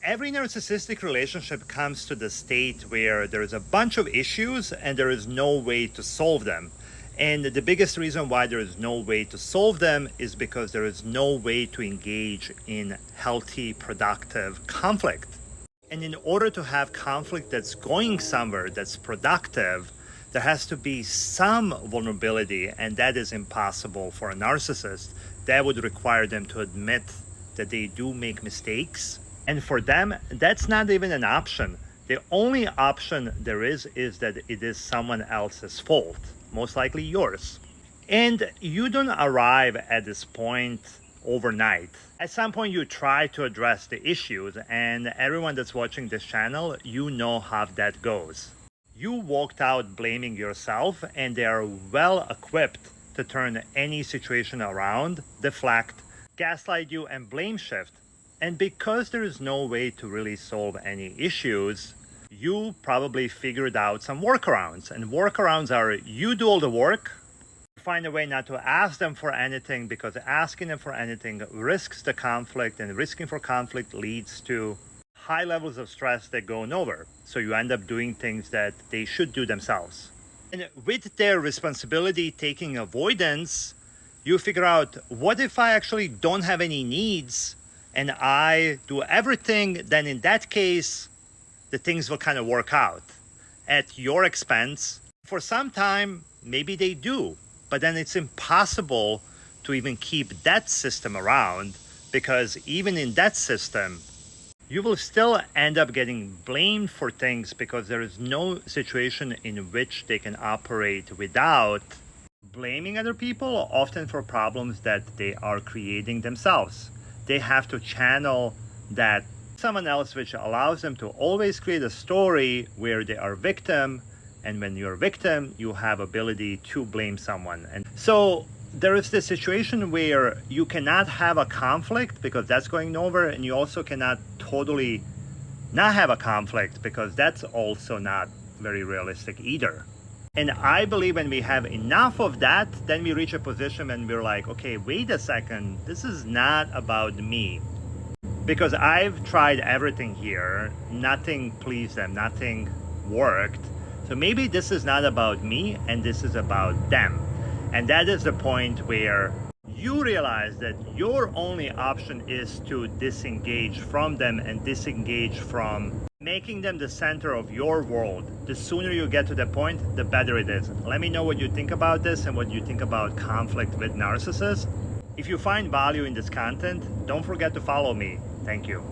Every narcissistic relationship comes to the state where there is a bunch of issues and there is no way to solve them. And the biggest reason why there is no way to solve them is because there is no way to engage in healthy, productive conflict. And in order to have conflict that's going somewhere, that's productive, there has to be some vulnerability, and that is impossible for a narcissist. That would require them to admit that they do make mistakes. And for them, that's not even an option. The only option there is that it is someone else's fault, most likely yours. And you don't arrive at this point overnight. At some point, you try to address the issues, and everyone that's watching this channel, you know how that goes. You walked out blaming yourself, and they are well equipped to turn any situation around, deflect, gaslight you, and blame shift. And because there is no way to really solve any issues, you probably figured out some workarounds. And workarounds are you do all the work, find a way not to ask them for anything, because asking them for anything risks the conflict, and risking for conflict leads to high levels of stress that go nowhere. So you end up doing things that they should do themselves. And with their responsibility taking avoidance, you figure out, what if I actually don't have any needs and I do everything? Then in that case, the things will kind of work out at your expense. For some time, maybe they do, but then it's impossible to even keep that system around, because even in that system, you will still end up getting blamed for things, because there is no situation in which they can operate without blaming other people, often for problems that they are creating themselves. They have to channel that someone else, which allows them to always create a story where they are victim, and when you're a victim, you have ability to blame someone. And so there is this situation where you cannot have a conflict because that's going nowhere, and you also cannot totally not have a conflict, because that's also not very realistic either. And I believe when we have enough of that, then we reach a position when we're like, okay, wait a second, this is not about me. Because I've tried everything here, nothing pleased them, nothing worked. So maybe this is not about me, and this is about them. And that is the point where you realize that your only option is to disengage from them, and disengage from making them the center of your world. The sooner you get to that point, the better it is. Let me know what you think about this and what you think about conflict with narcissists. If you find value in this content, don't forget to follow me. Thank you.